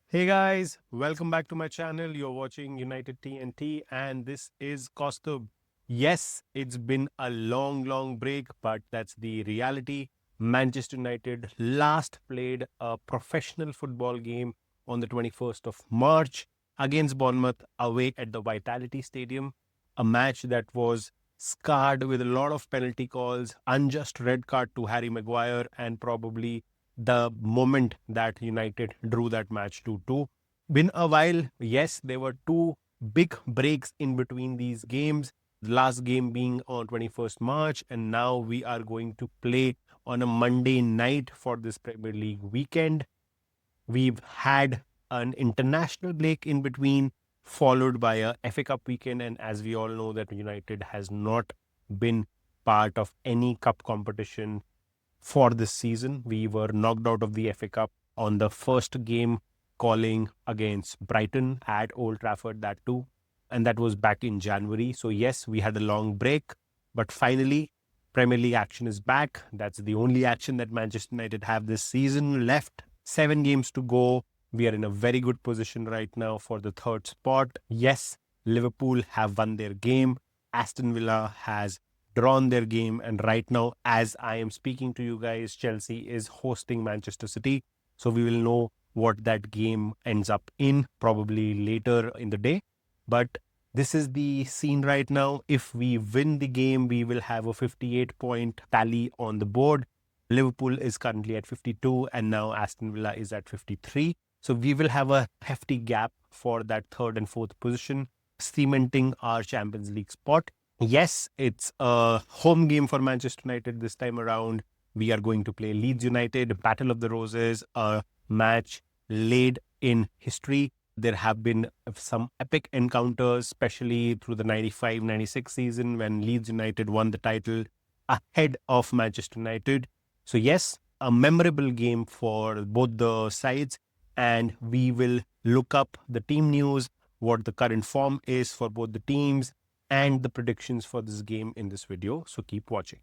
Hey guys, welcome back to my channel. You're watching United TNT and this is Kaustubh. Yes, it's been a long break, but that's the reality. Manchester United last played a professional football game on the 21st of March against Bournemouth away at the Vitality Stadium. A match that was scarred with a lot of penalty calls, unjust red card to Harry Maguire, and probably the moment that United drew that match 2-2. Been a while. Yes, there were two big breaks in between these games. The last game being on 21st March, and now we are going to play on a Monday night for this Premier League weekend. We've had an international break in between, followed by a FA Cup weekend, and as we all know, that United has not been part of any cup competition for this season. We were knocked out of the FA Cup on the first game calling against Brighton at Old Trafford, that too. And that was back in January. So, yes, we had a long break, but finally, Premier League action is back. That's the only action that Manchester United have this season left. 7 games to go. We are in a very good position right now for the third spot. Yes, Liverpool have won their game. Aston Villa has drawn their game. And right now, as I am speaking to you guys, Chelsea is hosting Manchester City. So we will know what that game ends up in probably later in the day. But this is the scene right now. If we win the game, we will have a 58-point tally on the board. Liverpool is currently at 52, and now Aston Villa is at 53. So we will have a hefty gap for that third and fourth position, cementing our Champions League spot. Yes, it's a home game for Manchester United this time around. We are going to play Leeds United, Battle of the Roses, a match laid in history. There have been some epic encounters, especially through the 95-96 season when Leeds United won the title ahead of Manchester United. So yes, a memorable game for both the sides, and we will look up the team news, what the current form is for both the teams, and the predictions for this game in this video. So keep watching.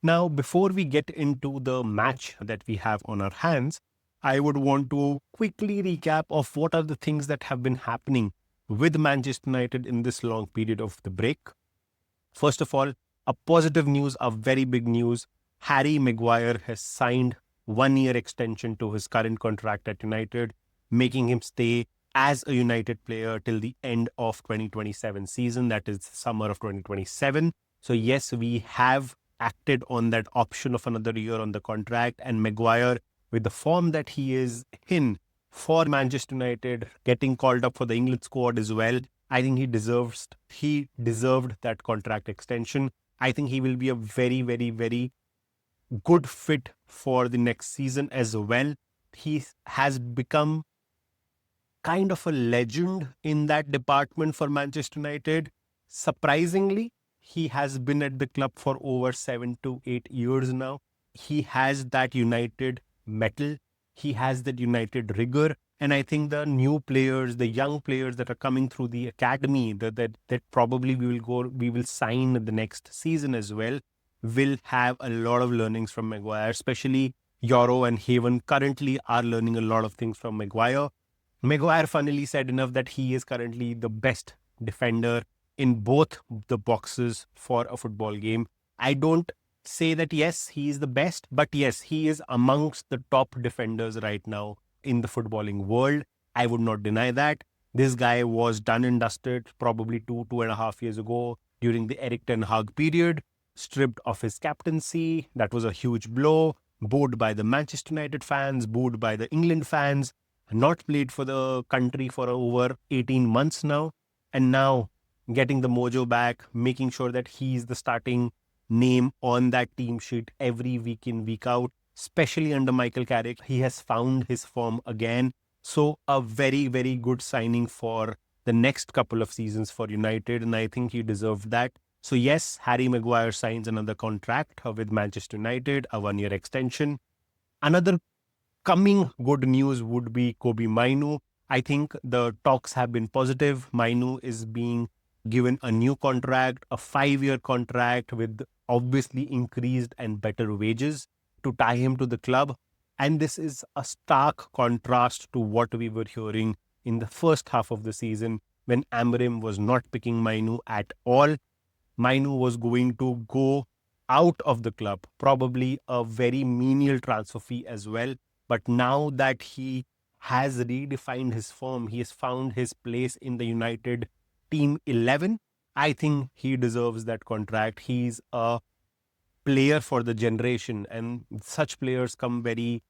Now, before we get into the match that we have on our hands, I would want to quickly recap of what are the things that have been happening with Manchester United in this long period of the break. First of all, a positive news, a very big news. Harry Maguire has signed 1 year extension to his current contract at United, making him stay as a United player till the end of 2027 season, that is summer of 2027. So yes, we have acted on that option of another year on the contract, and Maguire, with the form that he is in for Manchester United, getting called up for the England squad as well, I think he deserved that contract extension. I think he will be a very good fit for the next season as well. He has become kind of a legend in that department for Manchester United. Surprisingly, he has been at the club for over 7 to 8 years now. He has that United mettle. He has that United rigor. And I think the new players, the young players that are coming through the academy, that probably we will sign the next season as well, will have a lot of learnings from Maguire, especially Euro and Haven currently are learning a lot of things from Maguire. Maguire funnily said enough that he is currently the best defender in both the boxes for a football game. I don't say that, yes, he is the best, but yes, he is amongst the top defenders right now in the footballing world. I would not deny that. This guy was done and dusted probably 2.5 years ago during the Eric Ten Hag period, stripped of his captaincy. That was a huge blow, booed by the Manchester United fans, booed by the England fans, not played for the country for over 18 months now, and now getting the mojo back, making sure that he's the starting name on that team sheet every week in, week out, especially under Michael Carrick. He has found his form again. So a very good signing for the next couple of seasons for United, and I think he deserved that. So yes, Harry Maguire signs another contract with Manchester United, a 1 year extension. Another coming good news would be Kobe Mainu. I think the talks have been positive. Mainu is being given a new contract, a 5 year contract with obviously increased and better wages to tie him to the club. And this is a stark contrast to what we were hearing in the first half of the season when Amorim was not picking Mainu at all. Mainu was going to go out of the club, probably a very menial transfer fee as well. But now that he has redefined his form, he has found his place in the United team 11. I think he deserves that contract. He's a player for the generation, and such players come very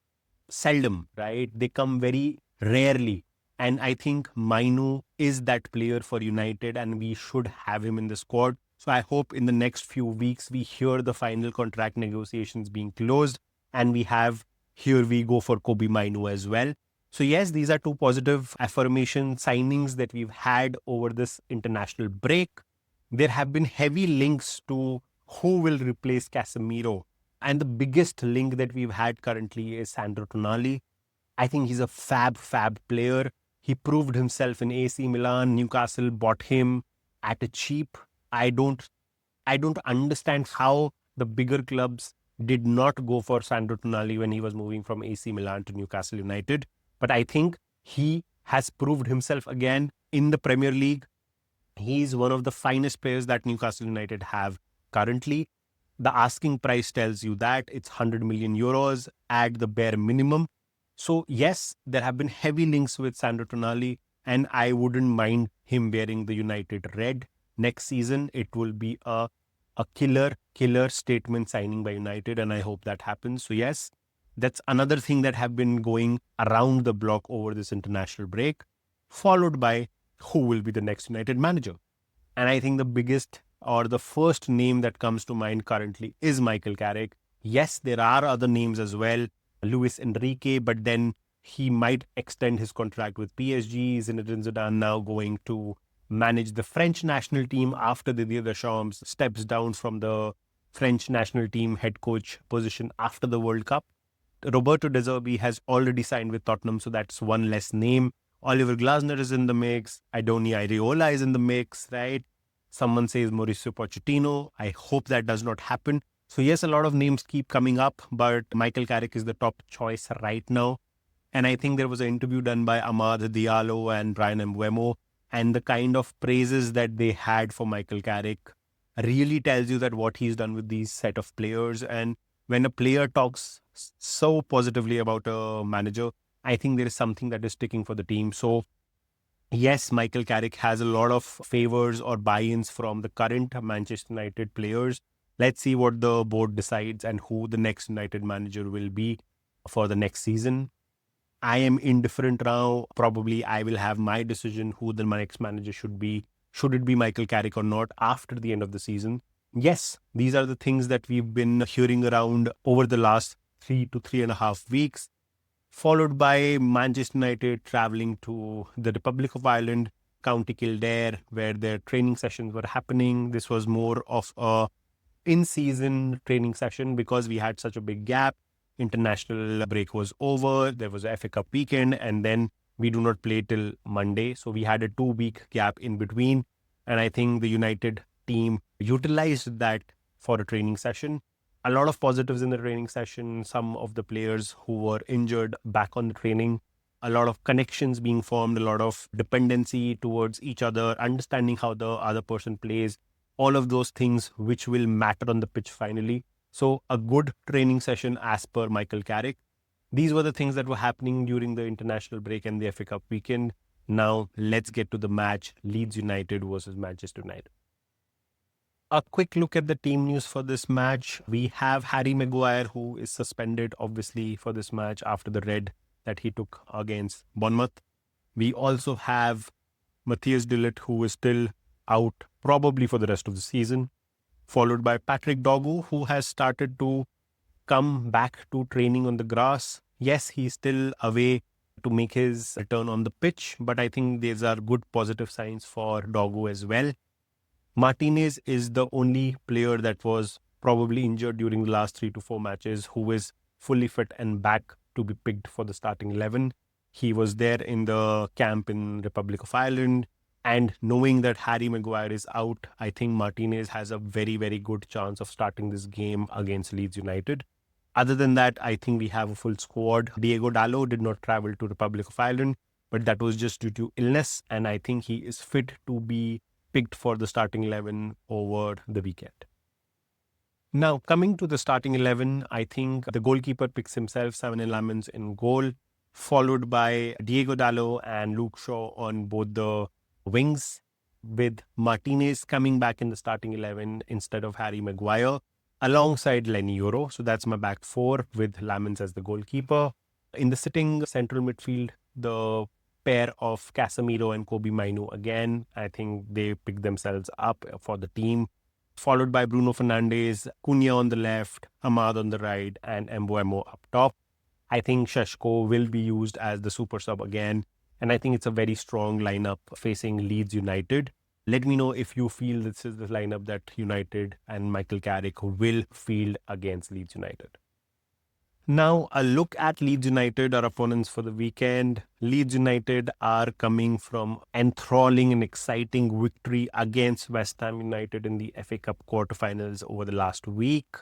seldom, right? They come very rarely. And I think Mainu is that player for United, and we should have him in the squad. So I hope in the next few weeks we hear the final contract negotiations being closed, and we have here we go for Kobe Mainu as well. So yes, these are two positive affirmation signings that we've had over this international break. There have been heavy links to who will replace Casemiro. And the biggest link that we've had currently is Sandro Tonali. I think he's a fab player. He proved himself in AC Milan. Newcastle bought him at a cheap. I don't understand how the bigger clubs did not go for Sandro Tonali when he was moving from AC Milan to Newcastle United. But I think he has proved himself again in the Premier League. He's one of the finest players that Newcastle United have currently. The asking price tells you that it's 100 million euros at the bare minimum. So yes, there have been heavy links with Sandro Tonali, and I wouldn't mind him wearing the United red next season. It will be a killer statement signing by United, and I hope that happens. So yes, that's another thing that have been going around the block over this international break, followed by who will be the next United manager. And I think the biggest or the first name that comes to mind currently is Michael Carrick. Yes, there are other names as well, Luis Enrique, but then he might extend his contract with PSG. Zinedine Zidane now going to manage the French national team after Didier Deschamps steps down from the French national team head coach position after the World Cup. Roberto De Zerbi has already signed with Tottenham, so that's one less name. Oliver Glasner is in the mix. Idoni Areola is in the mix, right? Someone says Mauricio Pochettino. I hope that does not happen. So yes, a lot of names keep coming up, but Michael Carrick is the top choice right now. And I think there was an interview done by Amad Diallo and Brian Mbeumo, and the kind of praises that they had for Michael Carrick really tells you that what he's done with these set of players. And when a player talks so positively about a manager, I think there is something that is sticking for the team. So yes, Michael Carrick has a lot of favors or buy-ins from the current Manchester United players. Let's see what the board decides and who the next United manager will be for the next season. I am indifferent now. Probably I will have my decision who the next manager should be. Should it be Michael Carrick or not after the end of the season? Yes, these are the things that we've been hearing around over the last 3 to 3.5 weeks, followed by Manchester United traveling to the Republic of Ireland, County Kildare, where their training sessions were happening. This was more of a in-season training session because we had such a big gap. International break was over. There was a FA Cup weekend, and then we do not play till Monday. So we had a 2-week gap in between. And I think the United team utilized that for a training session. A lot of positives in the training session. Some of the players who were injured back on the training. A lot of connections being formed, a lot of dependency towards each other, understanding how the other person plays. All of those things which will matter on the pitch finally. So a good training session as per Michael Carrick. These were the things that were happening during the international break and the FA Cup weekend. Now let's get to the match, Leeds United versus Manchester United. A quick look at the team news for this match. We have Harry Maguire, who is suspended obviously for this match after the red that he took against Bournemouth. We also have Matthias de Ligt, who is still out probably for the rest of the season, followed by Patrick Dogu, who has started to come back to training on the grass. Yes, he's still away to make his return on the pitch, but I think these are good positive signs for Dogu as well. Martinez is the only player that was probably injured during the last 3 to 4 matches who is fully fit and back to be picked for the starting 11. He was there in the camp in Republic of Ireland. And knowing that Harry Maguire is out, I think Martinez has a very good chance of starting this game against Leeds United. Other than that, I think we have a full squad. Diego Dallo did not travel to Republic of Ireland, but that was just due to illness, and I think he is fit to be picked for the starting 11 over the weekend. Now, coming to the starting 11, I think the goalkeeper picks himself, Simon Lamens in goal, followed by Diego Dallo and Luke Shaw on both the wings, with Martinez coming back in the starting 11 instead of Harry Maguire, alongside Lenny Yoro. So that's my back four with Lamens as the goalkeeper. In the sitting central midfield, the pair of Casemiro and Kobe Mainu again, I think they pick themselves up for the team, followed by Bruno Fernandes, Cunha on the left, Ahmad on the right, and Mbeumo up top. I think Šeško will be used as the super sub again, and I think it's a very strong lineup facing Leeds United. Let me know if you feel this is the lineup that United and Michael Carrick will field against Leeds United. Now, a look at Leeds United, our opponents for the weekend. Leeds United are coming from enthralling and exciting victory against West Ham United in the FA Cup quarterfinals over the last week.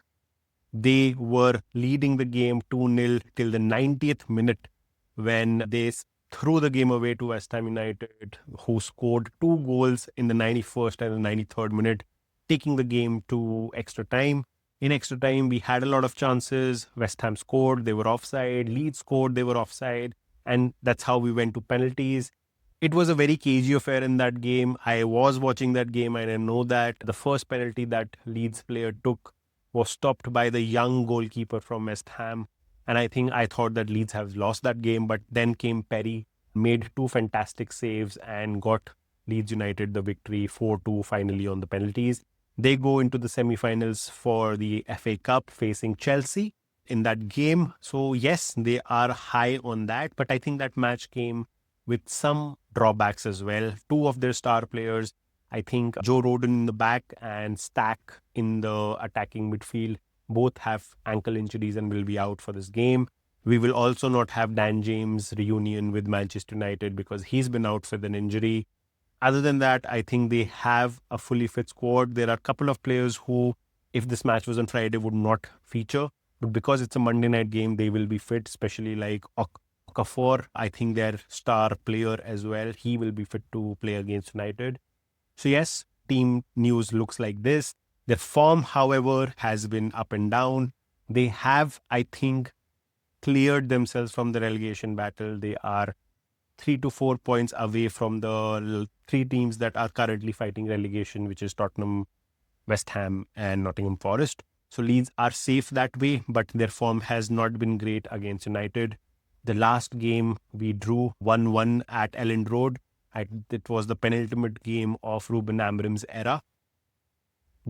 They were leading the game 2-0 till the 90th minute when they threw the game away to West Ham United, who scored 2 goals in the 91st and the 93rd minute, taking the game to extra time. In extra time, we had a lot of chances. West Ham scored, they were offside. Leeds scored, they were offside. And that's how we went to penalties. It was a very cagey affair in that game. I was watching that game and I know that the first penalty that Leeds player took was stopped by the young goalkeeper from West Ham. And I thought that Leeds have lost that game. But then came Perry, made 2 fantastic saves and got Leeds United the victory 4-2 finally on the penalties. They go into the semi-finals for the FA Cup facing Chelsea in that game. So yes, they are high on that. But I think that match came with some drawbacks as well. 2 of their star players, I think Joe Rodon in the back and Stack in the attacking midfield, both have ankle injuries and will be out for this game. We will also not have Dan James' reunion with Manchester United because he's been out with an injury. Other than that, I think they have a fully fit squad. There are a couple of players who, if this match was on Friday, would not feature. But because it's a Monday night game, they will be fit, especially like Okafor. I think their star player as well. He will be fit to play against United. So yes, team news looks like this. Their form, however, has been up and down. They have, I think, cleared themselves from the relegation battle. They are 3 to 4 points away from the 3 teams that are currently fighting relegation, which is Tottenham, West Ham, and Nottingham Forest. So Leeds are safe that way, but their form has not been great against United. The last game we drew 1-1 at Elland Road. It was the penultimate game of Ruben Amorim's era.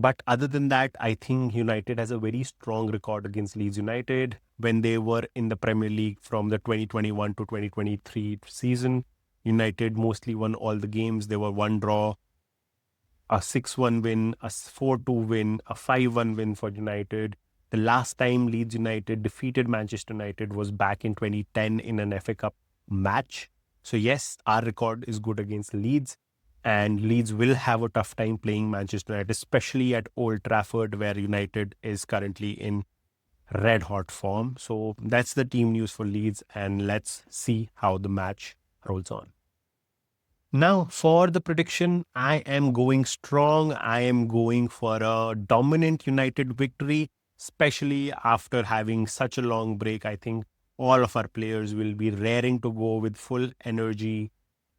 But other than that, I think United has a very strong record against Leeds United. When they were in the Premier League from the 2021 to 2023 season, United mostly won all the games. There were 1 draw, a 6-1 win, a 4-2 win, a 5-1 win for United. The last time Leeds United defeated Manchester United was back in 2010 in an FA Cup match. So yes, our record is good against Leeds. And Leeds will have a tough time playing Manchester United, especially at Old Trafford, where United is currently in red hot form. So that's the team news for Leeds, and let's see how the match rolls on. Now, for the prediction, I am going strong. I am going for a dominant United victory, especially after having such a long break. I think all of our players will be raring to go with full energy,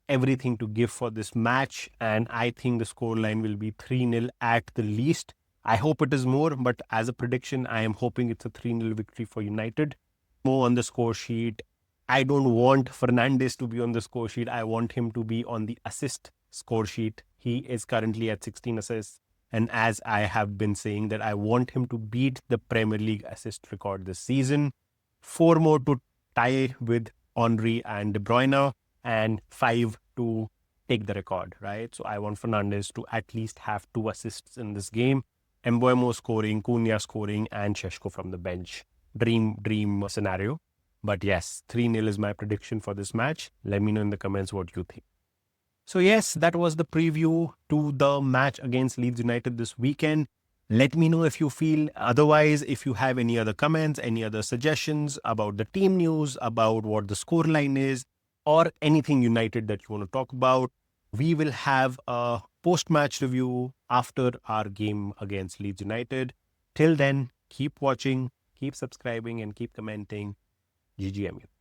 everything to give for this match, and I think the scoreline will be 3-0 at the least. I hope it is more, but as a prediction, I am hoping it's a 3-0 victory for United. More on the score sheet. I don't want Fernandes to be on the score sheet. I want him to be on the assist score sheet. He is currently at 16 assists. And as I have been saying that I want him to beat the Premier League assist record this season. 4 more to tie with Henry and De Bruyne, and 5 to take the record, right? So I want Fernandes to at least have 2 assists in this game. Mbeumo scoring, Cunha scoring, and Šeško from the bench. Dream scenario. But yes, 3-0 is my prediction for this match. Let me know in the comments what you think. So yes, that was the preview to the match against Leeds United this weekend. Let me know if you feel otherwise. If you have any other comments, any other suggestions about the team news, about what the scoreline is, or anything United that you want to talk about, we will have a post-match review after our game against Leeds United. Till then, keep watching, keep subscribing, and keep commenting. ggmu.